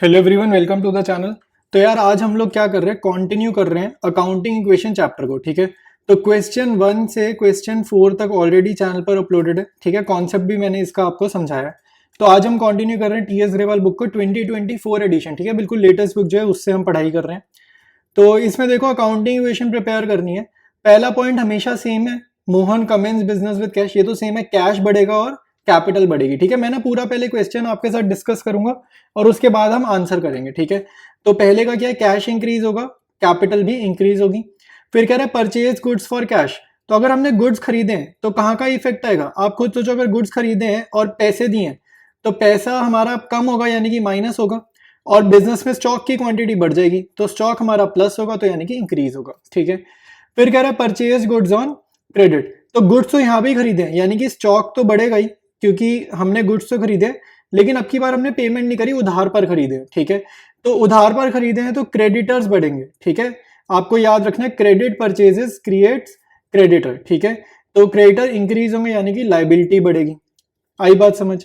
Hello everyone, welcome to the channel. तो यार आज हम लोग क्या कर रहे हैं, कंटिन्यू कर रहे हैं अकाउंटिंग इक्वेशन चैप्टर को। ठीक है, तो क्वेश्चन 1 से क्वेश्चन 4 तक ऑलरेडी चैनल पर अपलोडेड है। ठीक है, कॉन्सेप्ट भी मैंने इसका आपको समझाया है। तो आज हम कंटिन्यू कर रहे हैं टीएस ग्रेवाल बुक को 2024 एडिशन। ठीक है, बिल्कुल लेटेस्ट बुक जो है उससे हम पढ़ाई कर रहे हैं। तो इसमें देखो अकाउंटिंग इक्वेशन प्रिपेयर करनी है। पहला पॉइंट हमेशा सेम है, Mohan commences business with cash, ये तो सेम है, कैश बढ़ेगा और कैपिटल बढ़ेगी। ठीक है, मैं ना पूरा पहले क्वेश्चन आपके साथ डिस्कस करूंगा और उसके बाद हम आंसर करेंगे। ठीक है, तो पहले का क्या है, कैश इंक्रीज होगा, कैपिटल भी इंक्रीज होगी। फिर कह रहे हैं परचेज गुड्स फॉर कैश। तो अगर हमने गुड्स खरीदे हैं तो कहाँ का इफेक्ट आएगा, आप खुद सोचो। अगर गुड्स खरीदे हैं और पैसे दिए हैं तो पैसा हमारा कम होगा यानी कि माइनस होगा, और बिजनेस में स्टॉक की क्वांटिटी बढ़ जाएगी तो स्टॉक हमारा प्लस होगा तो यानी कि इंक्रीज होगा। ठीक है, फिर कह रहा है परचेज गुड्स ऑन क्रेडिट। तो गुड्स तो यहाँ भी खरीदे हैं यानी कि स्टॉक तो बढ़ेगा ही, क्योंकि हमने गुड्स तो खरीदे लेकिन अब की बार हमने पेमेंट नहीं करी, उधार पर खरीदे। ठीक है, तो उधार पर खरीदे हैं तो क्रेडिटर्स बढ़ेंगे। ठीक है, आपको याद रखना है क्रेडिट परचेजेस क्रिएट्स क्रेडिटर। ठीक है, तो क्रेडिटर इंक्रीज होंगे यानी कि लाइबिलिटी बढ़ेगी। आई बात समझ।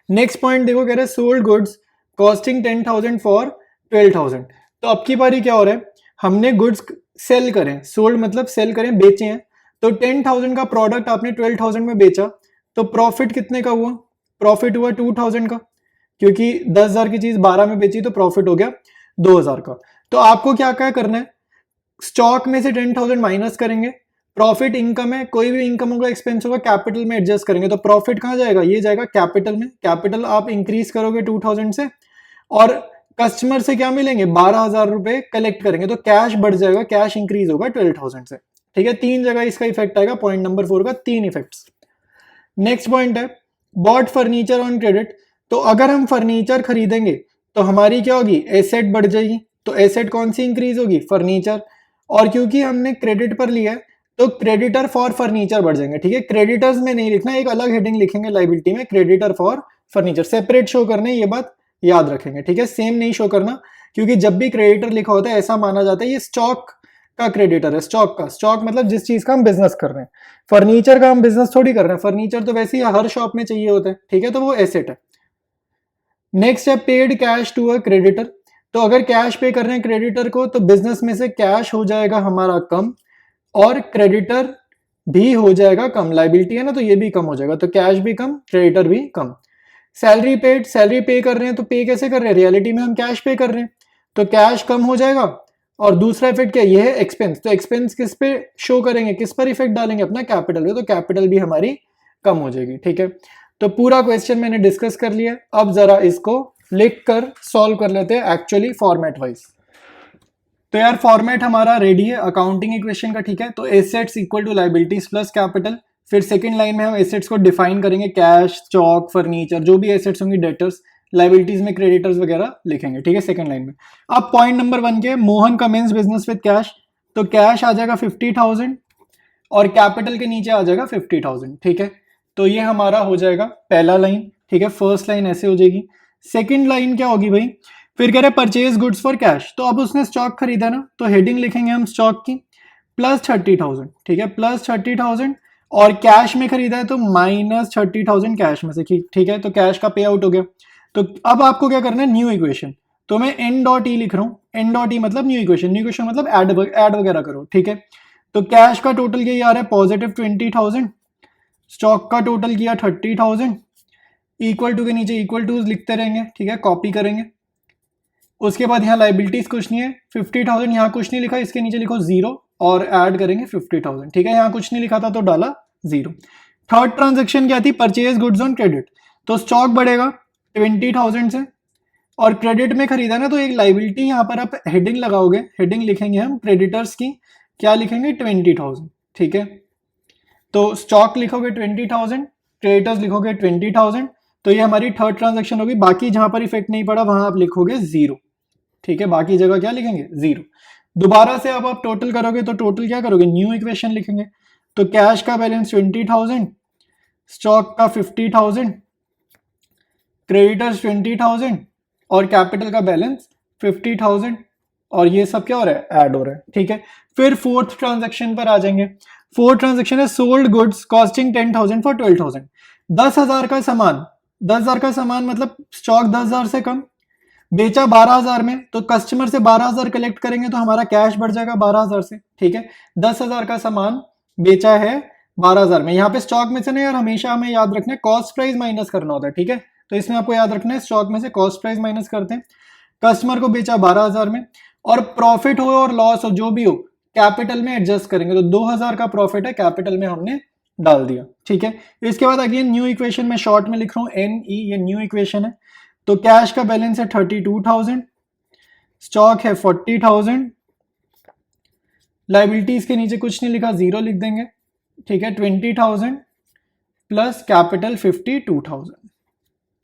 नेक्स्ट पॉइंट देखो, कह रहे हैं सोल्ड गुड्स कॉस्टिंग 10,000 फॉर 12,000। तो अब की बारी क्या हो रहा है, हमने गुड्स सेल करें, सोल्ड मतलब सेल करें, बेचे हैं। तो 10,000 का प्रोडक्ट आपने 12,000 में बेचा तो प्रॉफिट कितने का हुआ, प्रॉफिट हुआ 2,000 का, क्योंकि 10,000 की चीज 12 में बेची तो प्रॉफिट हो गया 2,000 का। तो आपको क्या क्या करना है, स्टॉक में से 10,000 माइनस करेंगे, प्रॉफिट इनकम है, कोई भी इनकम होगा एक्सपेंस होगा कैपिटल में एडजस्ट करेंगे, तो प्रॉफिट कहाँ जाएगा, ये जाएगा कैपिटल में। कैपिटल आप इंक्रीज करोगे 2,000 से, और कस्टमर से क्या मिलेंगे, 12,000 रुपए कलेक्ट करेंगे तो कैश बढ़ जाएगा, कैश इंक्रीज होगा 12,000 से। ठीक है, तीन जगह इसका इफेक्ट आएगा, पॉइंट नंबर 4 का तीन इफेक्ट्स। नेक्स्ट पॉइंट है बॉट फर्नीचर ऑन क्रेडिट। तो अगर हम फर्नीचर खरीदेंगे तो हमारी क्या होगी, एसेट बढ़ जाएगी। तो एसेट कौन सी इंक्रीज होगी, फर्नीचर। और क्योंकि हमने क्रेडिट पर लिया है तो क्रेडिटर फॉर फर्नीचर बढ़ जाएंगे। ठीक है, क्रेडिटर्स में नहीं लिखना, एक अलग हेडिंग लिखेंगे लाइबिलिटी में, creditor for furniture separate show करने, ये बात याद रखेंगे। ठीक है, सेम नहीं शो करना, क्योंकि जब भी क्रेडिटर लिखा होता है ऐसा माना जाता है ये स्टॉक का क्रेडिटर है। स्टॉक का, स्टॉक मतलब जिस चीज का हम बिजनेस कर रहे हैं, फर्नीचर का हम बिजनेस थोड़ी कर रहे हैं, फर्नीचर तो वैसे ही हर शॉप में चाहिए होता है। ठीक है, तो वो एसेट है। नेक्स्ट है paid cash to a creditor. तो अगर कैश पे कर रहे हैं क्रेडिटर को तो बिजनेस में से कैश हो जाएगा हमारा कम और क्रेडिटर भी हो जाएगा कम, लाइबिलिटी है ना तो ये भी कम हो जाएगा, तो कैश भी कम क्रेडिटर भी कम। सैलरी पेड, सैलरी पे कर रहे हैं तो पे कैसे कर रहे हैं, रियलिटी में हम कैश पे कर रहे हैं तो कैश कम हो जाएगा। और दूसरा इफेक्ट क्या, ये है एक्सपेंस। तो एक्सपेंस किस पे शो करेंगे, किस पर इफेक्ट डालेंगे, अपना कैपिटल पे, तो कैपिटल भी हमारी कम हो जाएगी। ठीक है, तो पूरा क्वेश्चन मैंने डिस्कस कर लिया। अब जरा इसको लिख कर सॉल्व कर लेते हैं एक्चुअली फॉर्मेट वाइज। तो यार फॉर्मेट हमारा रेडी है अकाउंटिंग इक्वेशन का। ठीक है, तो assets equal to liabilities plus capital. फिर सेकंड लाइन में हम एसेट्स को डिफाइन करेंगे, कैश, स्टॉक, फर्नीचर, जो भी एसेट्स होंगी, डेटर्स, लाइबिलिटीज में क्रेडिटर्स वगैरह लिखेंगे। ठीक है, सेकंड लाइन में। अब पॉइंट नंबर 1 के, Mohan commences business with cash. तो कैश आ जाएगा 50,000 और कैपिटल के नीचे आ जाएगा 50,000। ठीक है, तो ये हमारा हो जाएगा पहला लाइन। ठीक है, फर्स्ट लाइन ऐसे हो जाएगी। सेकंड लाइन क्या होगी भाई, फिर कह रहे हैं परचेज गुड्स फॉर कैश। तो अब उसने स्टॉक खरीदा ना, तो हेडिंग लिखेंगे हम स्टॉक की, प्लस 30,000। ठीक है, प्लस 30,000, और कैश में खरीदा है तो माइनस 30,000 कैश में से। ठीक है, तो कैश का पे आउट हो गया। तो अब आपको क्या करना है, न्यू इक्वेशन। तो मैं एन डॉट ई लिख रहा हूँ, एन डॉट ई मतलब न्यू इक्वेशन, न्यू इक्वेशन मतलब ऐड वगैरह करो। ठीक है, तो कैश का टोटल यही आ रहा है पॉजिटिव 20,000, स्टॉक का टोटल किया 30,000, इक्वल टू के नीचे इक्वल टू लिखते रहेंगे। ठीक है, कॉपी करेंगे। उसके बाद यहाँ लाइबिलिटीज कुछ नहीं है, 50,000 यहाँ कुछ नहीं लिखा, इसके नीचे लिखो 0 और ऐड करेंगे 50,000। ठीक है, यहाँ कुछ नहीं लिखा था तो डाला 0। थर्ड ट्रांजेक्शन क्या थी, परचेज गुड्स ऑन क्रेडिट। तो स्टॉक बढ़ेगा 20,000 से, और क्रेडिट में खरीदा ना तो एक लाइबिलिटी यहाँ पर आप हेडिंग लगाओगे, हेडिंग लिखेंगे हम क्रेडिटर्स की, क्या लिखेंगे 20,000। ठीक है, तो स्टॉक लिखोगे 20,000, क्रेडिटर्स लिखोगे 20,000, तो ये हमारी थर्ड ट्रांजेक्शन होगी। बाकी जहां पर इफेक्ट नहीं पड़ा वहां आप लिखोगे 0। ठीक है, बाकी जगह क्या लिखेंगे 0। दोबारा से अब आप टोटल करोगे तो टोटल क्या करोगे, न्यू इक्वेशन लिखेंगे। तो कैश का बैलेंस 20,000, स्टॉक का 50,000, क्रेडिटर्स 20,000 और कैपिटल का बैलेंस 50,000, और ये सब क्या हो रहा है, ऐड हो रहा है। ठीक है, फिर फोर्थ ट्रांजेक्शन पर आ जाएंगे। फोर्थ ट्रांजेक्शन है सोल्ड गुड्स कॉस्टिंग 10,000 फॉर 12,000। 10,000 का सामान, 10,000 का सामान मतलब स्टॉक 10,000 से कम, बेचा 12,000 में, तो कस्टमर से 12,000 कलेक्ट करेंगे तो हमारा कैश बढ़ जाएगा 12,000 से, ठीक है। 10,000 का सामान बेचा है 12,000 में, यहाँ पे स्टॉक में से नहीं यार, हमेशा हमें याद रखना है कॉस्ट प्राइस माइनस करना होता है, ठीक है। तो इसमें आपको याद रखना है स्टॉक में से कॉस्ट प्राइस माइनस करते हैं। कस्टमर को बेचा 12,000 में, और प्रॉफिट हो और लॉस हो जो भी हो कैपिटल में एडजस्ट करेंगे, तो 2,000 का प्रॉफिट है, कैपिटल में हमने डाल दिया, ठीक है। इसके बाद अगेन न्यू इक्वेशन में शॉर्ट में लिख रहा हूँ NE, ये न्यू इक्वेशन है। तो कैश का बैलेंस है 32,000, स्टॉक है 40,000, लाइबिलिटीज के नीचे कुछ नहीं लिखा, जीरो लिख देंगे, ठीक है। 20,000 प्लस कैपिटल 52,000,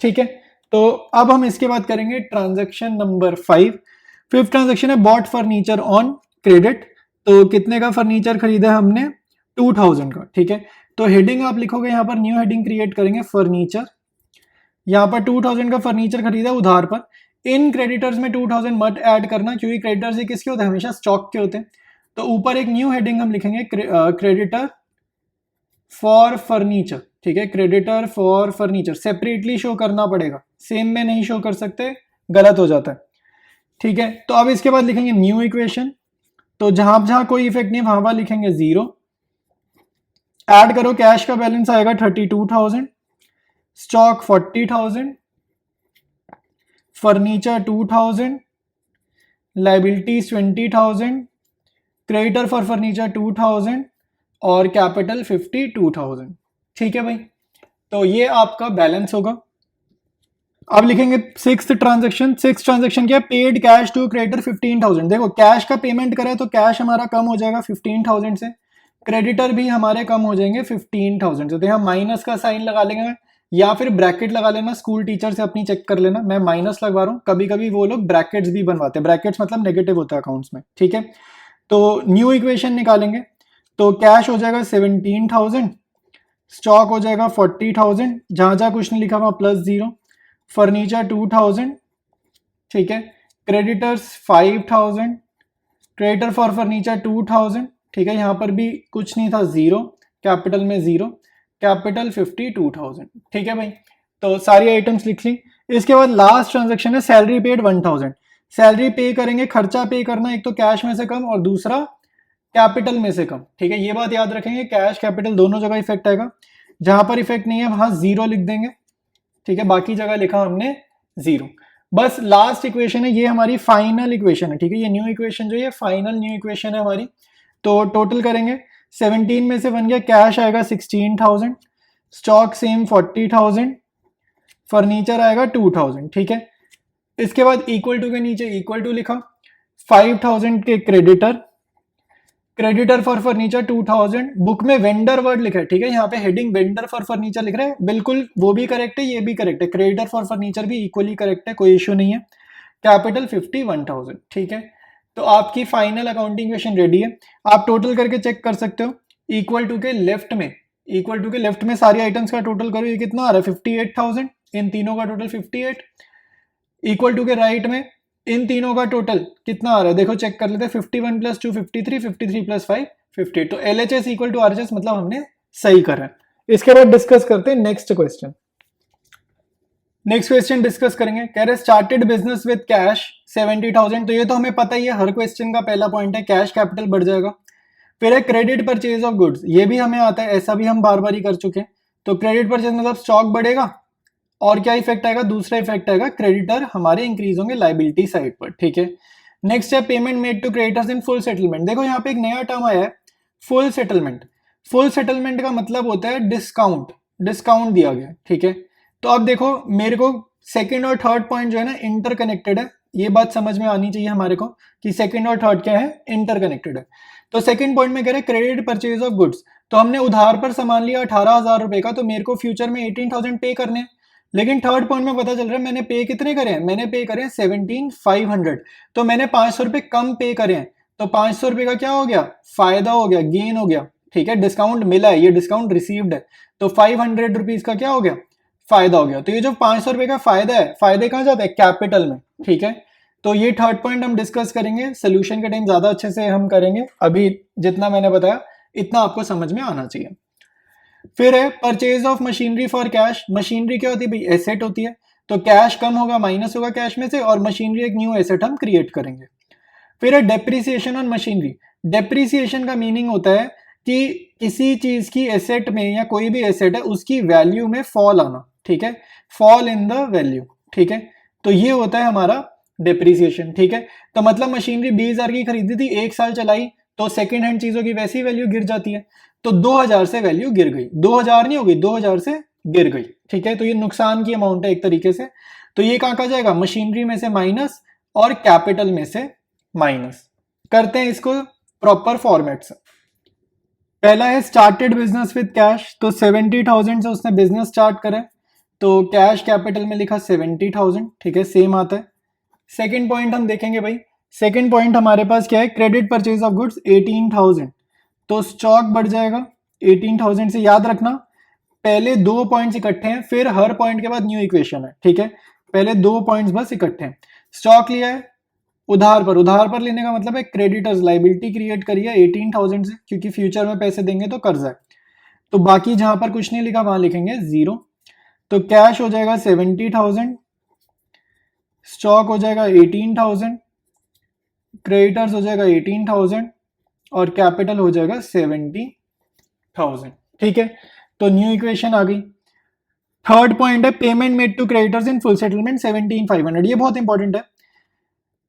ठीक है। तो अब हम इसके बाद करेंगे ट्रांजैक्शन नंबर 5। फिफ्थ ट्रांजैक्शन है बॉट फर्नीचर ऑन क्रेडिट। तो कितने का फर्नीचर खरीदा हमने? 2,000 का, ठीक है। तो हेडिंग आप लिखोगे, यहाँ पर न्यू हेडिंग क्रिएट करेंगे फर्नीचर। यहाँ पर 2,000 का फर्नीचर खरीदा उधार पर। इन क्रेडिटर्स में 2,000 मत ऐड करना, क्योंकि क्रेडिटर्स ये किसके होते हैं? हमेशा स्टॉक के होते हैं। तो ऊपर एक न्यू हेडिंग हम लिखेंगे क्रेडिटर फॉर फर्नीचर, ठीक है। Creditor for furniture separately show करना पड़ेगा, सेम में नहीं शो कर सकते, गलत हो जाता है, ठीक है। तो अब इसके बाद लिखेंगे न्यू इक्वेशन। तो जहां जहां कोई इफेक्ट नहीं वहां लिखेंगे जीरो। ऐड करो, कैश का बैलेंस आएगा 32,000, stock 40,000, furniture 2,000, liabilities 20,000, creditor for furniture 2,000 और कैपिटल 52,000, ठीक है भाई। तो ये आपका बैलेंस होगा। अब लिखेंगे सिक्स्थ ट्रांजैक्शन। सिक्स्थ ट्रांजैक्शन क्या है? Paid cash to creditor 15,000। देखो कैश का पेमेंट करें तो कैश हमारा कम हो जाएगा 15,000 से, क्रेडिटर भी हमारे कम हो जाएंगे 15,000 से। तो यहाँ माइनस का साइन लगा लेंगे या फिर ब्रैकेट लगा लेना, स्कूल टीचर से अपनी चेक कर लेना। मैं माइनस लगवा रहा हूँ, कभी कभी वो लोग ब्रैकेट्स भी बनवाते हैं, ब्रैकेट्स मतलब नेगेटिव होता है अकाउंट्स में, ठीक है। तो न्यू इक्वेशन निकालेंगे, तो कैश हो जाएगा 17,000, स्टॉक हो जाएगा 40,000, जहां जहां कुछ नहीं लिखा वहां प्लस जीरो, फर्नीचर 2,000, ठीक है। क्रेडिटर्स 5,000, क्रेडिटर फॉर फर्नीचर 2,000, ठीक है। यहाँ पर भी कुछ नहीं था, जीरो, कैपिटल में जीरो, कैपिटल 52,000, ठीक है भाई। तो सारी आइटम्स लिख ली। इसके बाद लास्ट ट्रांजेक्शन है सैलरी पेड 1,000। सैलरी पे करेंगे, खर्चा पे करना, एक तो कैश में से कम और दूसरा कैपिटल में से कम, ठीक है। ये बात याद रखेंगे, कैश कैपिटल दोनों जगह इफेक्ट आएगा, जहां पर इफेक्ट नहीं है वहां जीरो लिख देंगे, ठीक है। बाकी जगह लिखा हमने जीरो। बस लास्ट इक्वेशन है, ये हमारी फाइनल इक्वेशन है, ठीक है। ये न्यू इक्वेशन जो है फाइनल न्यू इक्वेशन है हमारी। तो टोटल करेंगे, 17 में से बन गया, कैश आएगा 16,000, स्टॉक सेम 40,000, फर्नीचर आएगा 2,000, ठीक है। इसके बाद इक्वल टू के नीचे इक्वल टू लिखा, 5,000 के creditor, creditor for furniture 2,000, book में वेंडर वर्ड लिखा है, ठीक है। यहाँ पे हेडिंग वेंडर फॉर फर्नीचर लिख रहे हैं, बिल्कुल वो भी करेक्ट है, ये भी करेक्ट है, क्रेडिटर फॉर फर्नीचर भी इक्वली करेक्ट है, कोई इश्यू नहीं है। कैपिटल 51,000, ठीक है। तो आपकी फाइनल अकाउंटिंग इक्वेशन रेडी है। आप टोटल करके चेक कर सकते हो, इक्वल टू के लेफ्ट में, इक्वल टू के लेफ्ट में सारी आइटम्स का टोटल करो, ये कितना आ रहा है? 58,000, इन तीनों का टोटल 58। इक्वल टू के राइट में इन तीनों का टोटल कितना आ रहा है? देखो चेक कर लेते हैं, 51 प्लस 2 53, 53 प्लस 5 58। तो LHS इक्वल टू RHS, मतलब हमने सही कर रहे हैं। इसके बाद डिस्कस करते हैं next question. Next question discuss करेंगे, कह रहे स्टार्टेड बिजनेस विद कैश 70,000। तो ये तो हमें पता ही है, हर क्वेश्चन का पहला पॉइंट है कैश कैपिटल बढ़ जाएगा। फिर है क्रेडिट परचेज ऑफ गुड्स, ये भी हमें आता है, ऐसा भी हम बार बार ही कर चुके हैं। तो क्रेडिट परचेज मतलब स्टॉक बढ़ेगा, और क्या इफेक्ट आएगा? दूसरा इफेक्ट आएगा, क्रेडिटर हमारे इंक्रीज होंगे लाइबिलिटी साइड पर, ठीक है। नेक्स्ट है payment made to creditors in full settlement. देखो यहाँ पे एक नया टर्म आया है, फुल सेटलमेंट। फुल सेटलमेंट का मतलब होता है डिस्काउंट, डिस्काउंट दिया गया, ठीक है। तो अब देखो मेरे को सेकंड और थर्ड पॉइंट जो है ना इंटरकनेक्टेड है, ये बात समझ में आनी चाहिए हमारे को कि सेकंड और थर्ड क्या है, इंटरकनेक्टेड है। तो सेकंड पॉइंट में कह रहे क्रेडिट परचेज ऑफ गुड्स, तो हमने उधार पर सामान लिया 18,000 रुपए का, तो मेरे को फ्यूचर में 18,000 पे करने। लेकिन थर्ड पॉइंट में पता चल रहा है मैंने पे कितने करे हैं? मैंने पे करे हैं 17,500, तो मैंने 500 रुपए कम पे करे हैं। तो 500 रुपए का क्या हो गया? फायदा हो गया, गेन हो गया, ठीक है। डिस्काउंट मिला है, ये डिस्काउंट रिसीव्ड है, तो 500 रुपीज का क्या हो गया? फायदा हो गया। तो ये जो 500 रुपए का फायदा है, फायदे कहां जाता है? कैपिटल में, ठीक है। तो ये थर्ड पॉइंट हम डिस्कस करेंगे, सोल्यूशन के टाइम ज्यादा अच्छे से हम करेंगे, अभी जितना मैंने बताया इतना आपको समझ में आना चाहिए। फिर है purchase of machinery for cash. Machinery क्या होती है भाई? एसेट होती है। तो कैश कम होगा, माइनस होगा कैश में से, और मशीनरी एक न्यू एसेट हम क्रिएट करेंगे। फिर है डेप्रिसिएशन ऑन मशीनरी। डेप्रिसिएशन का मीनिंग होता है कि किसी चीज की एसेट में या कोई भी एसेट है उसकी वैल्यू में फॉल आना, ठीक है, फॉल इन द वैल्यू, ठीक है, तो ये होता है हमारा डेप्रिसिएशन, ठीक है। तो मतलब मशीनरी 20,000 की खरीदी थी, 1 साल चलाई, तो सेकेंड हैंड चीजों की वैसी वैल्यू गिर जाती है, तो 2,000 से वैल्यू गिर गई, 2,000 नहीं होगी, 2,000 से गिर गई, ठीक है। तो ये नुकसान की अमाउंट है एक तरीके से। तो ये कहां का जाएगा, मशीनरी में से माइनस और कैपिटल में से माइनस। करते हैं इसको प्रॉपर फॉर्मेट से। पहला है स्टार्टेड बिजनेस विद कैश, तो 70,000 से उसने बिजनेस स्टार्ट करा, तो कैश कैपिटल में लिखा 70,000, ठीक है, सेम आता है। सेकंड पॉइंट हम देखेंगे भाई, सेकंड पॉइंट हमारे पास क्या है, क्रेडिट परचेज ऑफ गुड्स 18,000, तो स्टॉक बढ़ जाएगा 18,000 से। याद रखना पहले 2 पॉइंट्स इकट्ठे हैं, फिर हर पॉइंट के बाद न्यू इक्वेशन है, ठीक है, पहले 2 पॉइंट्स बस इकट्ठे हैं। स्टॉक लिया है उधार पर, उधार पर लेने का मतलब है क्रेडिटर्स लाइबिलिटी क्रिएट करी है 18,000 से, क्योंकि फ्यूचर में पैसे देंगे तो कर्जा है, तो बाकी जहां पर कुछ नहीं लिखा वहां लिखेंगे 0। तो कैश हो जाएगा 70,000, स्टॉक हो जाएगा 18,000, क्रेडिटर्स हो जाएगा 18,000 और कैपिटल हो जाएगा 70,000, ठीक है। तो न्यू इक्वेशन आ गई। थर्ड पॉइंट है payment made to creditors in full settlement 17,500, ये बहुत इंपॉर्टेंट है।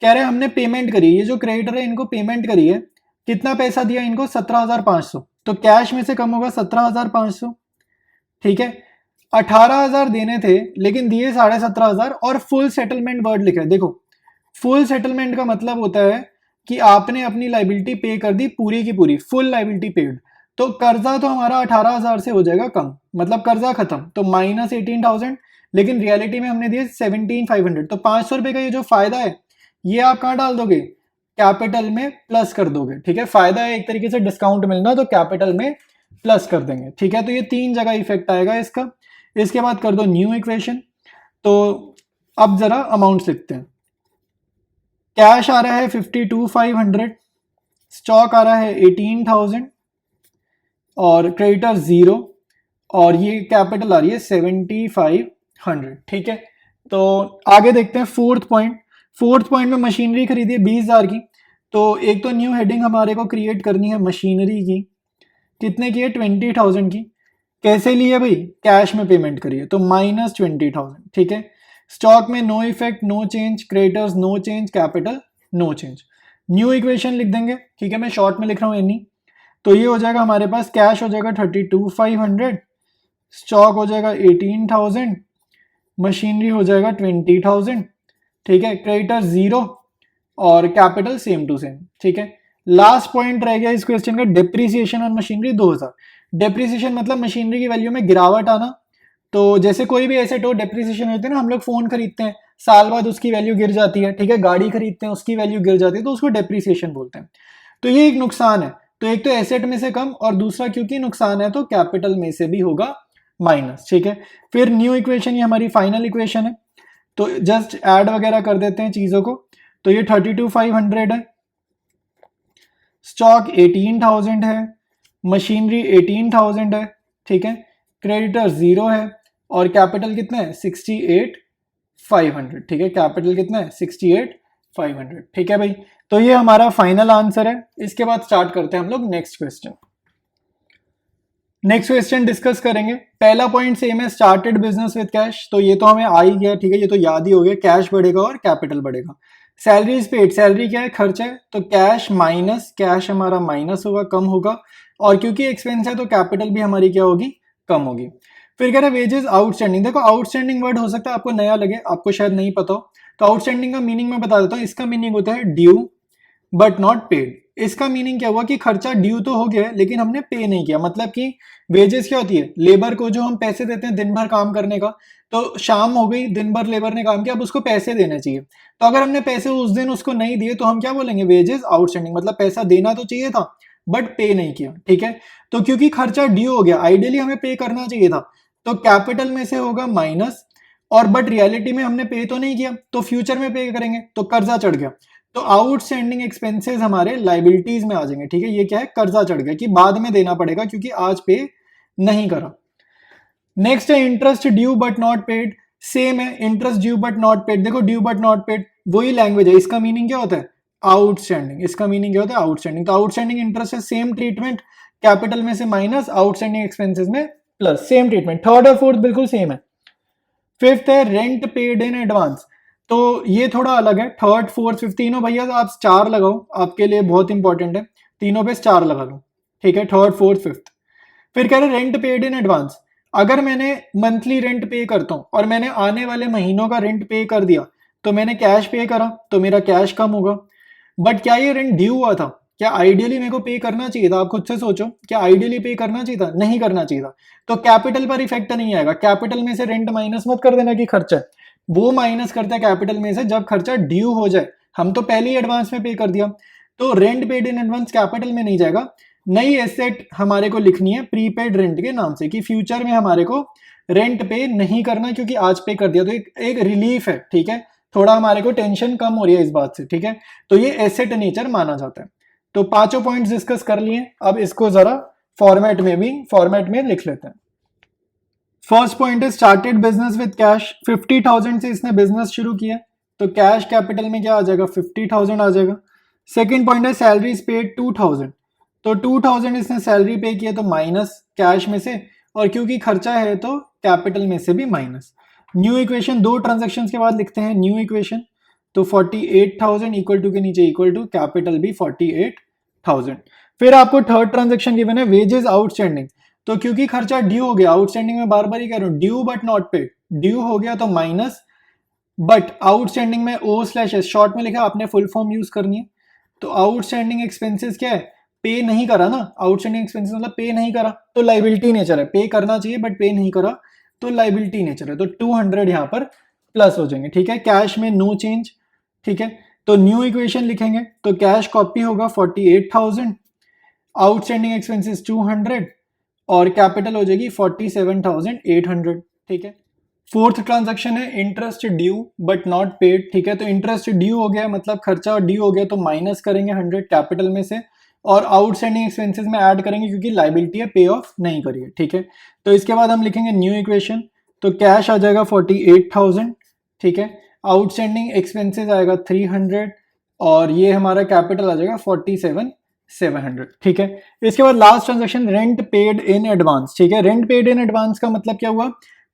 कह रहे हैं हमने पेमेंट करी, ये जो क्रेडिटर है इनको पेमेंट करी है, कितना पैसा दिया इनको, 17,500, तो कैश में से कम होगा 17,500, ठीक है। 18,000 देने थे लेकिन दिए 17,500 और फुल सेटलमेंट वर्ड लिखा है। देखो फुल सेटलमेंट का मतलब होता है कि आपने अपनी लाइबिलिटी पे कर दी पूरी की पूरी, फुल लाइबिलिटी पेड, तो कर्जा तो हमारा 18,000 से हो जाएगा कम, मतलब कर्जा खत्म, तो माइनस 18,000, लेकिन रियलिटी में हमने दिए 17,500, तो 500 रुपए का ये जो फायदा है ये आप कहाँ डाल दोगे, कैपिटल में प्लस कर दोगे, ठीक है। फायदा है एक तरीके से डिस्काउंट मिलना, तो कैपिटल में प्लस कर देंगे, ठीक है। तो ये 3 जगह इफेक्ट आएगा इसका। इसके बाद कर दो न्यू इक्वेशन। तो अब जरा अमाउंट लिखते हैं। कैश आ रहा है 52,500, स्टॉक आ रहा है 18,000 और क्रेडिटर 0 और ये कैपिटल आ रही है 7,500, ठीक है। तो आगे देखते हैं फोर्थ पॉइंट। फोर्थ पॉइंट में मशीनरी खरीदी है 20,000 की, तो एक तो न्यू हेडिंग हमारे को क्रिएट करनी है मशीनरी की, कितने की है 20,000 की। कैसे ली है भाई, कैश में पेमेंट करिए, तो माइनस 20,000, ठीक है। स्टॉक में no effect, no change, creditors no change, capital no change. New equation लिख देंगे, ठीक है, मैं शॉर्ट में लिख रहा हूँ एनी। तो ये हो जाएगा हमारे पास, कैश हो जाएगा 32,500, स्टॉक हो जाएगा 18,000, मशीनरी हो जाएगा 20,000, ठीक है, क्रेडिटर 0 और कैपिटल सेम टू सेम, ठीक है। लास्ट पॉइंट रह गया इस क्वेश्चन का, डेप्रिसिएशन ऑन मशीनरी 2,000। डेप्रिसिएशन मतलब मशीनरी की वैल्यू में गिरावट आना। तो जैसे कोई भी एसेट हो डेप्रिसिएशन होते हैं ना, हम लोग फोन खरीदते हैं साल बाद उसकी वैल्यू गिर जाती है, ठीक है, गाड़ी खरीदते हैं उसकी वैल्यू गिर जाती है, तो उसको डेप्रिसिएशन बोलते हैं। तो ये एक नुकसान है, तो एक तो एसेट में से कम और दूसरा क्योंकि नुकसान है तो कैपिटल में से भी होगा माइनस, ठीक है। फिर न्यू इक्वेशन ये हमारी फाइनल इक्वेशन है, तो जस्ट ऐड वगैरह कर देते हैं चीजों को। तो ये 32,500 है, स्टॉक 18,000 है, मशीनरी 18,000 है, ठीक है, क्रेडिटर 0 है और कैपिटल कितना है 68,500, ठीक है, कैपिटल कितना है 68,500, ठीक है भाई। तो ये हमारा फाइनल आंसर है। इसके बाद स्टार्ट करते हैं हम लोग next question. Next question discuss करेंगे। पहला पॉइंट सेम है, स्टार्टेड बिजनेस विद कैश, तो ये तो हमें आ ही गया, ठीक है, ये तो याद ही हो गया, कैश बढ़ेगा और कैपिटल बढ़ेगा। सैलरीज पेड, सैलरी क्या है, खर्च है, तो कैश माइनस, कैश हमारा माइनस होगा, कम होगा, और क्योंकि एक्सपेंस है तो कैपिटल भी हमारी क्या होगी, कम होगी। फिर कह रहे हैं वेजेस आउटस्टैंडिंग। देखो आउटस्टैंडिंग वर्ड हो सकता है आपको नया लगे, आपको शायद नहीं पता हो, तो आउटस्टैंडिंग का मीनिंग मैं बता देता हूँ। इसका मीनिंग होता है ड्यू बट नॉट पेड। इसका मीनिंग क्या हुआ कि खर्चा ड्यू तो हो गया लेकिन हमने पे नहीं किया। मतलब कि वेजेस क्या होती है, लेबर को जो हम पैसे देते हैं दिन भर काम करने का, तो शाम हो गई, दिन भर लेबर ने काम किया, अब उसको पैसे देने चाहिए। तो अगर हमने पैसे उस दिन उसको नहीं दिए तो हम क्या बोलेंगे, वेजेस आउटस्टैंडिंग, मतलब पैसा देना तो चाहिए था बट पे नहीं किया, ठीक है। तो क्योंकि खर्चा ड्यू हो गया, आइडियली हमें पे करना चाहिए था, तो कैपिटल में से होगा माइनस, और बट रियलिटी में हमने पे तो नहीं किया, तो फ्यूचर में पे करेंगे, तो कर्जा चढ़ गया, तो आउटस्टैंडिंग एक्सपेंसेस हमारे लाइबिलिटीज में आ जाएंगे, ठीक है। ये क्या है, कर्जा चढ़ गया कि बाद में देना पड़ेगा क्योंकि आज पे नहीं करा। नेक्स्ट है interest due but not paid. Same है, interest due but not paid, देखो ड्यू बट नॉट पेड वही लैंग्वेज है, इसका मीनिंग क्या होता है आउटस्टैंडिंग, इसका मीनिंग क्या होता है आउटस्टैंडिंग, तो आउटस्टैंडिंग इंटरेस्ट है सेम ट्रीटमेंट, कैपिटल में से माइनस, आउटस्टैंडिंग एक्सपेंसेस में प्लस, सेम ट्रीटमेंट, थर्ड और फोर्थ बिल्कुल सेम है। फिफ्थ है रेंट पेड इन एडवांस, तो ये थोड़ा अलग है, थर्ड फोर्थ फिफ्थ तीनों भैया तो आप स्टार लगाओ, आपके लिए बहुत इंपॉर्टेंट है, तीनों पे स्टार लगा लो, ठीक है, थर्ड फोर्थ फिफ्थ। फिर कह रहे रेंट पेड इन एडवांस, अगर मैंने मंथली रेंट पे करता हूं और मैंने आने वाले महीनों का रेंट पे कर दिया तो मैंने कैश पे करा तो मेरा कैश कम होगा, बट क्या ये रेंट ड्यू हुआ था, क्या आइडियली मेरे को पे करना चाहिए था, आप खुद से सोचो, क्या आइडियली पे करना चाहिए था, नहीं करना चाहिए था, तो कैपिटल पर इफेक्ट नहीं आएगा, कैपिटल में से रेंट माइनस मत कर देना कि खर्चा है, वो माइनस करता है कैपिटल में से जब खर्चा ड्यू हो जाए, हम तो पहले ही एडवांस में पे कर दिया, तो rent paid in advance capital में नहीं जाएगा। नई एसेट हमारे को लिखनी है प्रीपेड रेंट के नाम से, कि फ्यूचर में हमारे को रेंट पे नहीं करना क्योंकि आज पे कर दिया, तो एक रिलीफ है, ठीक है, थोड़ा हमारे को टेंशन कम हो रही है इस बात से, ठीक है, तो ये एसेट नेचर माना जाता है। तो पांचों पॉइंट्स डिस्कस कर लिए, अब इसको जरा फॉर्मेट में लिख लेते हैं। फर्स्ट पॉइंट है स्टार्टेड बिजनेस विद कैश, 50,000 से इसने बिजनेस शुरू किया, तो कैश कैपिटल में क्या आ जाएगा 50,000 आ जाएगा। सेकेंड पॉइंट है सैलरीज पेड 2,000, तो 2,000 इसने सैलरी पे किया तो माइनस कैश में से, और क्योंकि खर्चा है तो कैपिटल में से भी माइनस। न्यू इक्वेशन दो ट्रांजेक्शन के बाद लिखते हैं न्यू इक्वेशन, तो 48,000 इक्वल टू के नीचे इक्वल टू कैपिटल भी 48,000। फिर आपको थर्ड ट्रांजेक्शन गिवन है वेजेस आउटस्टैंडिंग, तो क्योंकि खर्चा ड्यू हो गया, आउटस्टैंडिंग में बार बार ही कह रहा हूं, due but not paid, due हो गया तो माइनस, बट आउटस्टैंडिंग में ओ स्लैश एस शॉर्ट में लिखा, आपने फुल फॉर्म यूज करनी है, तो आउटस्टैंडिंग एक्सपेंसेस क्या है, पे नहीं करा ना, आउटस्टैंडिंग एक्सपेंसेस मतलब पे नहीं करा तो लाइबिलिटी नेचर है, पे करना चाहिए बट पे नहीं करा तो लाइबिलिटी नेचर है, तो 200 यहां पर प्लस हो जाएंगे, ठीक है, कैश में नो चेंज, ठीक है, तो न्यू इक्वेशन लिखेंगे तो कैश कॉपी होगा 48,000, आउटस्टैंडिंग एक्सपेंसेस 200 और कैपिटल हो जाएगी 47,800, ठीक है। फोर्थ ट्रांजैक्शन है interest due but not paid, ठीक है, तो इंटरेस्ट ड्यू हो गया मतलब खर्चा ड्यू हो गया तो माइनस करेंगे 100 कैपिटल में से, और आउटस्टैंडिंग एक्सपेंसेस में ऐड करेंगे क्योंकि लाइबिलिटी है, पे ऑफ नहीं करिए, ठीक है। तो इसके बाद हम लिखेंगे न्यू इक्वेशन, तो कैश आ जाएगा 48,000, ठीक है, आउटस्टैंडिंग एक्सपेंसेस आएगा 300 और ये हमारा कैपिटल आ जाएगा 47,700, ठीक है। इसके बाद last transaction rent paid in advance, ठीक है, रेंट पेड इन एडवांस का मतलब क्या हुआ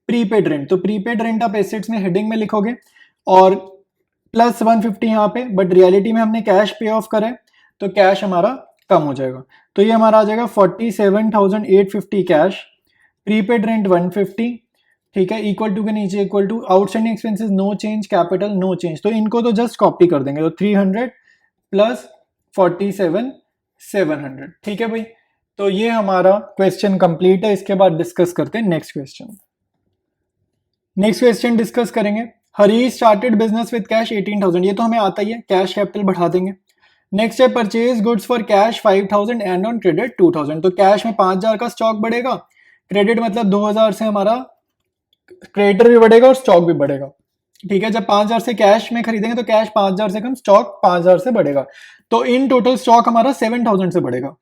प्रीपेड रेंट, तो प्रीपेड रेंट आप एसेट्स में हेडिंग में लिखोगे और प्लस 150 यहाँ पे, बट रियलिटी में हमने कैश पे ऑफ करा है तो कैश हमारा कम हो जाएगा, तो ये हमारा आ जाएगा 47,850 कैश, प्रीपेड रेंट 150, ठीक है, इक्वल टू के नीचे equal to outstanding expenses no change, capital no change, तो इनको तो जस्ट कॉपी कर देंगे, तो 300 प्लस 47,700, ठीक है भाई। तो ये हमारा क्वेश्चन कंप्लीट है, इसके बाद डिस्कस करते हैं next question. Next question discuss करेंगे, Harish started business with cash 18,000, ये तो हमें आता ही है, कैश कैपिटल बढ़ा देंगे। नेक्स्ट है purchase goods for cash 5,000 and on credit 2,000, तो कैश में 5,000 का स्टॉक बढ़ेगा, क्रेडिट मतलब 2,000 से हमारा क्रेडिटर भी बढ़ेगा और स्टॉक भी बढ़ेगा, ठीक है, जब 5,000 से कैश में खरीदेंगे तो कैश 5,000 से कम, स्टॉक 5,000 से बढ़ेगा, तो इन टोटल स्टॉक हमारा 7,000 से बढ़ेगा,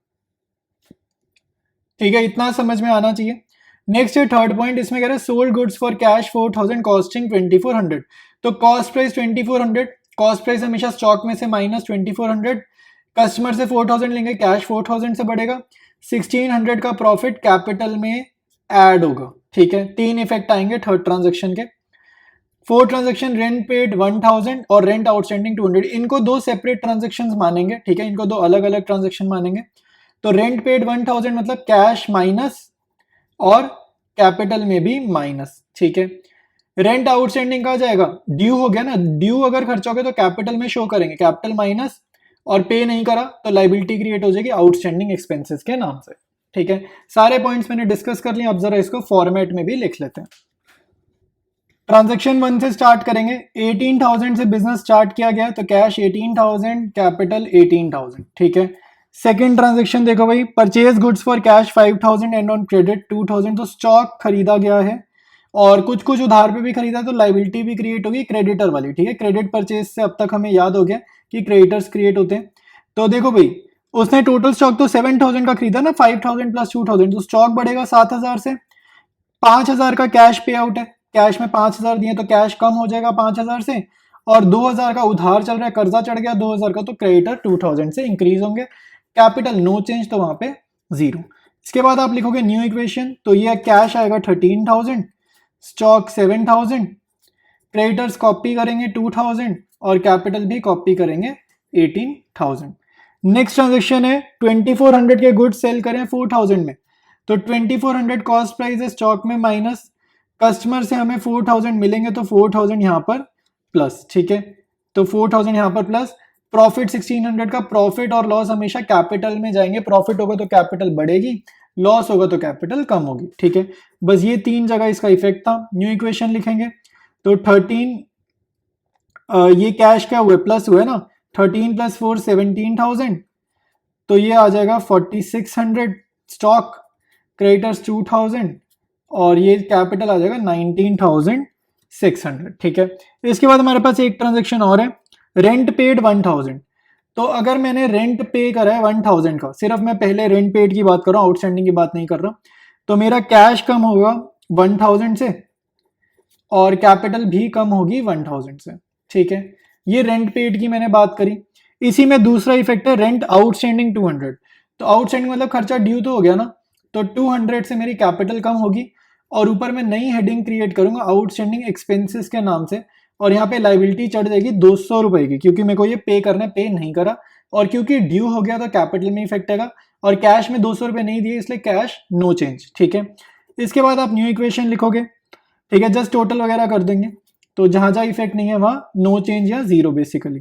ठीक है, इतना समझ में आना चाहिए। नेक्स्ट है थर्ड पॉइंट, इसमें कह रहे हैं sold goods for cash 4,000 costing 2,400, तो कॉस्ट प्राइस 2,400, कॉस्ट प्राइस हमेशा स्टॉक में से माइनस 2,400, कस्टमर से 4,000 लेंगे, कैश 4,000 से बढ़ेगा, 1,600 का प्रॉफिट कैपिटल में ऐड होगा, ठीक है, तीन इफेक्ट आएंगे थर्ड ट्रांजेक्शन के। फोर्थ ट्रांजेक्शन रेंट पेड 1,000 और रेंट आउटस्टैंडिंग 200, इनको दो सेपरेट ट्रांजेक्शन मानेंगे, ठीक है, इनको दो अलग अलग ट्रांजेक्शन मानेंगे, तो रेंट पेड 1,000 मतलब कैश माइनस और कैपिटल में भी माइनस, ठीक है। रेंट आउटस्टैंडिंग कहा जाएगा, ड्यू हो गया ना, ड्यू अगर खर्चा हो गया तो कैपिटल में शो करेंगे, कैपिटल माइनस, और पे नहीं करा तो लाइबिलिटी क्रिएट हो जाएगी आउटस्टैंडिंग एक्सपेंसेस के नाम से, ठीक है। सारे पॉइंट्स मैंने डिस्कस कर लिए, अब जरा इसको फॉर्मेट में भी लिख लेते हैं। ट्रांजेक्शन 1 से स्टार्ट करेंगे, 18,000 से बिजनेस स्टार्ट किया गया तो कैश 18,000 कैपिटल 18,000, ठीक है। सेकेंड ट्रांजेक्शन देखो भाई, purchase goods for cash 5,000 and on credit 2,000, तो स्टॉक खरीदा गया है और कुछ कुछ उधार पे भी खरीदा तो लाइबिलिटी भी क्रिएट होगी क्रेडिटर वाली, ठीक है, क्रेडिट परचेज से अब तक हमें याद हो गया कि क्रेडिटर्स क्रिएट होते हैं। तो देखो भाई उसने टोटल स्टॉक तो 7,000 का खरीदा ना, 5,000 प्लस 2,000, तो स्टॉक बढ़ेगा 7,000 से, 5,000 का कैश पे आउट है, कैश में 5,000 दिए तो कैश कम हो जाएगा 5,000 से, और 2,000 का उधार चल रहा है, कर्जा चढ़ गया 2,000 का, तो क्रेडिटर 2,000 से इंक्रीज होंगे, कैपिटल नो चेंज, तो वहां पे 0। इसके बाद आप लिखोगे न्यू इक्वेशन, तो ये कैश आएगा 13,000, स्टॉक 7,000, क्रेडिटर्स कॉपी करेंगे 2,000 और कैपिटल भी कॉपी करेंगे 18,000। नेक्स्ट ट्रांजेक्शन है 2,400 के गुड्स सेल करें 4,000 में, तो 2,400 कॉस्ट प्राइस है स्टॉक में, माइनस कस्टमर से हमें 4,000 मिलेंगे, तो 4,000 यहाँ पर प्लस, ठीक है, तो 4,000 यहाँ पर प्लस, प्रॉफिट 1,600 का, प्रॉफिट और लॉस हमेशा कैपिटल में जाएंगे, प्रॉफिट होगा तो कैपिटल बढ़ेगी, लॉस होगा तो कैपिटल कम होगी, ठीक है, बस ये 3 जगह इसका इफेक्ट था। न्यू इक्वेशन लिखेंगे तो 13 ये कैश क्या हुआ प्लस हुआ है ना, 13 + 4 17,000, तो ये आ जाएगा 4,600, स्टॉक क्रेडिटर्स 2,000 और ये कैपिटल आ जाएगा 19,600, ठीक है। इसके बाद हमारे पास एक ट्रांजेक्शन और है, रेंट पेड 1,000, तो अगर मैंने रेंट पे करा है 1,000 का, सिर्फ मैं पहले रेंट पेड की बात कर रहा हूँ, आउटस्टैंडिंग की बात नहीं कर रहा, तो मेरा कैश कम होगा 1,000 से और कैपिटल भी कम होगी 1,000 से, ठीक है, ये रेंट पेड की मैंने बात करी। इसी में दूसरा इफेक्ट है रेंट आउटस्टैंडिंग 200, तो आउटस्टैंडिंग मतलब खर्चा ड्यू तो हो गया ना, तो 200 से मेरी कैपिटल कम होगी, और ऊपर मैं नई हेडिंग क्रिएट करूंगा आउटस्टैंडिंग एक्सपेंसेस के नाम से, और यहाँ पे लाइबिलिटी चढ़ जाएगी 200 रुपए की, क्योंकि मेरे को ये पे करना है, पे नहीं करा, और क्योंकि ड्यू हो गया तो कैपिटल में इफेक्ट आएगा, और कैश में 200 रुपए नहीं दिए इसलिए कैश नो चेंज, ठीक है। इसके बाद आप न्यू इक्वेशन लिखोगे, ठीक है, जस्ट टोटल वगैरह कर देंगे, तो जहां जहां इफेक्ट नहीं है वहां नो चेंज या 0 बेसिकली,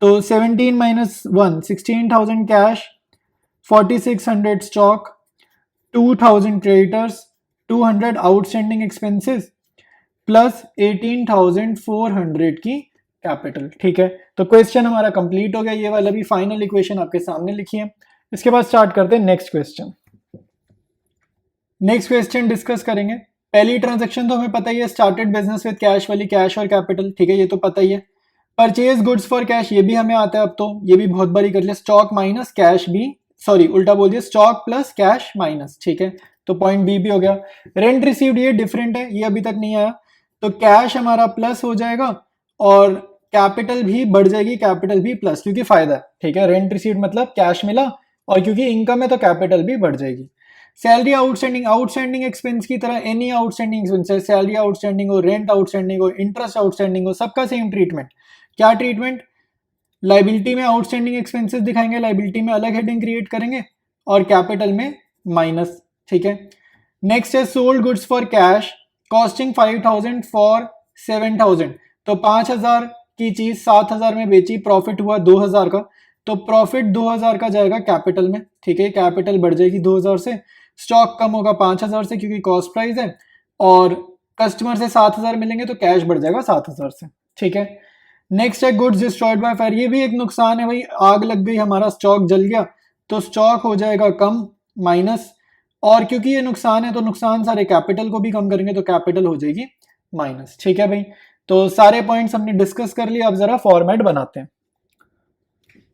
तो 17 - 1 16,000 cash, 4,600 stock, 2,000 creditors, 200 outstanding expenses plus 18,400 की कैपिटल, ठीक है। तो क्वेश्चन हमारा कंप्लीट हो गया, ये वाला भी फाइनल इक्वेशन आपके सामने लिखी है। इसके बाद स्टार्ट करते हैं next question. Next question discuss करेंगे। पहली ट्रांजैक्शन तो हमें पता ही है, स्टार्टेड बिजनेस विद कैश वाली, कैश और कैपिटल, ठीक है, ये तो पता ही है। परचेज गुड्स फॉर कैश, ये भी हमें आता है अब तो, ये भी बहुत बारी कर लिया। स्टॉक माइनस कैश भी, सॉरी उल्टा बोल दिया, स्टॉक प्लस कैश माइनस, ठीक है, तो पॉइंट बी भी हो गया। रेंट रिसीव्ड ये डिफरेंट है, ये अभी तक नहीं आया, तो कैश हमारा प्लस हो जाएगा और कैपिटल भी बढ़ जाएगी, कैपिटल भी प्लस, क्योंकि फायदा है, ठीक है, रेंट रिसीव्ड मतलब कैश मिला, और क्योंकि इनकम है तो कैपिटल भी बढ़ जाएगी। सैलरी आउटस्टैंडिंग, आउटस्टैंडिंग एक्सपेंस की तरह एनी आउटस्टैंडिंग एक्सपेंस है, सैलरी आउटस्टैंडिंग हो, रेंट आउटस्टैंडिंग हो, इंटरेस्ट आउटस्टैंडिंग हो, सबका सेम ट्रीटमेंट। क्या ट्रीटमेंट, लाइबिलिटी में आउटस्टैंडिंग एक्सपेंसेस दिखाएंगे, लाइबिलिटी में अलग हेडिंग क्रिएट करेंगे, और कैपिटल में माइनस, ठीक है। नेक्स्ट है sold goods for cash, costing 5,000 for 7,000, तो 5,000 की चीज 7,000 में बेची, प्रॉफिट हुआ 2,000 का, तो प्रॉफिट 2,000 का जाएगा कैपिटल में, ठीक है, कैपिटल बढ़ जाएगी 2,000 से, स्टॉक कम होगा 5,000 से क्योंकि कॉस्ट प्राइस है, और कस्टमर से 7,000 मिलेंगे तो कैश बढ़ जाएगा 7,000 से, ठीक है। नेक्स्ट है गुड्स डिस्ट्रॉयड बाय फायर, ये भी एक नुकसान है भाई, आग लग गई, हमारा स्टॉक जल गया, तो स्टॉक हो जाएगा कम माइनस, और क्योंकि ये नुकसान है तो नुकसान सारे कैपिटल को भी कम करेंगे, तो कैपिटल हो जाएगी माइनस, ठीक है भाई। तो सारे पॉइंट्स हमने डिस्कस कर लिए, अब जरा फॉर्मेट बनाते हैं।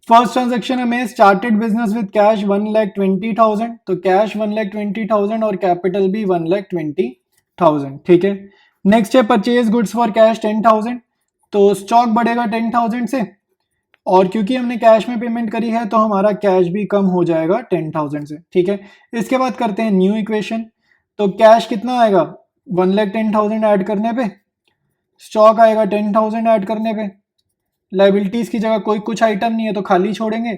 फर्स्ट ट्रांजैक्शन हमें स्टार्टेड बिजनेस विद कैश 1,20,000, तो कैश 1,20,000 और कैपिटल भी 1,20,000, ठीक है। नेक्स्ट है परचेज गुड्स फॉर कैश 10,000, तो स्टॉक बढ़ेगा 10,000 से, और क्योंकि हमने कैश में पेमेंट करी है तो हमारा कैश भी कम हो जाएगा 10,000 से, ठीक है। इसके बाद करते हैं न्यू इक्वेशन, तो कैश कितना आएगा 1,10,000 ऐड करने पे, स्टॉक आएगा 10,000 ऐड करने पे, लाइबिलिटीज की जगह कोई कुछ आइटम नहीं है तो खाली छोड़ेंगे,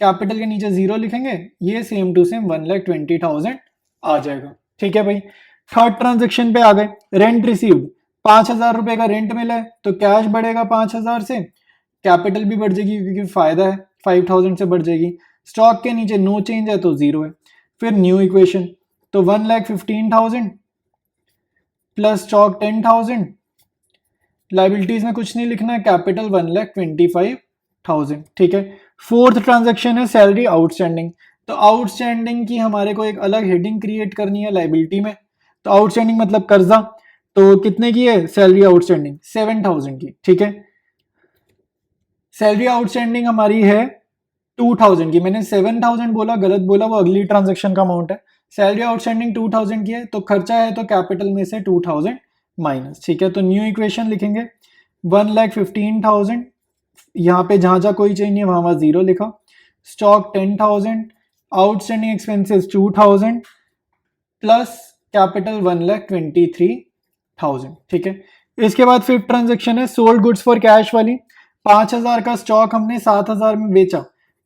कैपिटल के नीचे 0 लिखेंगे, ये सेम टू सेम 1,20,000 आ जाएगा, ठीक है भाई। थर्ड ट्रांजेक्शन पे आ गए, रेंट रिसीव्ड 5,000 रुपए का रेंट मिला है, तो कैश बढ़ेगा 5,000 से, कैपिटल भी बढ़ जाएगी क्योंकि फायदा है 5,000 से बढ़ जाएगी, स्टॉक के नीचे नो चेंज है तो 0 है। फिर न्यू इक्वेशन, तो 1,15,000 प्लस स्टॉक 10,000, लाइबिलिटीज में कुछ नहीं लिखना है, कैपिटल 1,25,000, ठीक है। फोर्थ ट्रांजेक्शन है सैलरी आउटस्टैंडिंग, तो आउटस्टैंडिंग की हमारे को एक अलग हेडिंग क्रिएट करनी है लाइबिलिटी में, तो आउटस्टैंडिंग मतलब कर्जा, तो कितने की है सैलरी आउटस्टैंडिंग 7,000 की, ठीक है। सैलरी आउटस्टैंडिंग हमारी है 2,000 की, मैंने 7,000 बोला, गलत बोला, वो अगली ट्रांजेक्शन का अमाउंट है। सैलरी आउटस्टैंडिंग 2,000 की है, तो खर्चा है तो कैपिटल में से 2,000 माइनस, ठीक है। तो न्यू इक्वेशन लिखेंगे 1,15,000, यहाँ पे जहाँ जहाँ कोई चाहिए वहाँ वहाँ 0 लिखा, stock 10,000, outstanding expenses 2,000 plus capital 1,23,000, ठीक है। इसके बाद फिफ्थ ट्रांजेक्शन है सोल्ड गुड्स फॉर कैश वाली। 5,000 का स्टॉक हमने 7,000 में बेचा,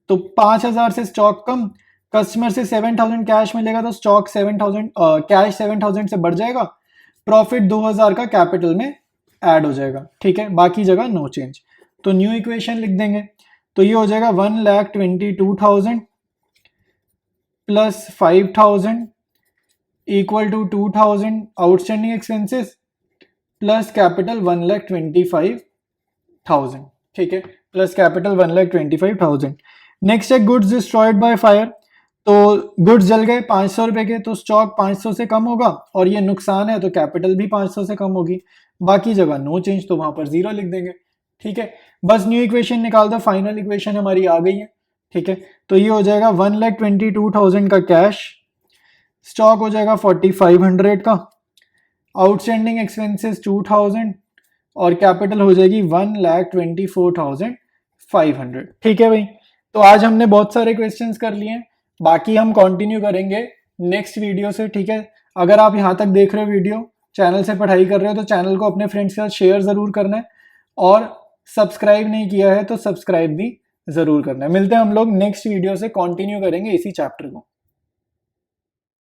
तो 5,000 से स्टॉक कम, कस्टमर से 7,000 कैश मिलेगा तो स्टॉक 7,000 कैश 7,000 से बढ़ जाएगा, प्रॉफिट 2,000 का कैपिटल में ऐड हो जाएगा, ठीक है। बाकी जगह नो चेंज। तो न्यू इक्वेशन लिख देंगे, तो ये हो जाएगा 1,22,000 plus 5,000 equal to 2,000 outstanding expenses plus capital 1,25,000, ठीक है, प्लस कैपिटल 1,25,000। नेक्स्ट है गुड्स डिस्ट्रॉयड बाय फायर, तो गुड्स जल गए 500 रुपए के, तो स्टॉक 500 से कम होगा और ये नुकसान है तो कैपिटल भी 500 से कम होगी, बाकी जगह नो चेंज, तो वहां पर 0 लिख देंगे, ठीक है। बस न्यू इक्वेशन निकाल दो, फाइनल इक्वेशन हमारी आ गई है, ठीक है। तो ये हो जाएगा 1,22,000 का कैश, स्टॉक हो जाएगा 4,500 का, आउटस्टैंडिंग एक्सपेंसेस 2,000 और कैपिटल हो जाएगी 1,24,500, ठीक है भाई। तो आज हमने बहुत सारे क्वेश्चंस कर लिए हैं, बाकी हम कंटिन्यू करेंगे नेक्स्ट वीडियो से, ठीक है। अगर आप यहाँ तक देख रहे हो वीडियो, चैनल से पढ़ाई कर रहे हो, तो चैनल को अपने फ्रेंड्स के साथ शेयर ज़रूर करना है और सब्सक्राइब नहीं किया है तो सब्सक्राइब भी ज़रूर करना है। मिलते हैं हम लोग नेक्स्ट वीडियो से, कंटिन्यू करेंगे इसी चैप्टर को।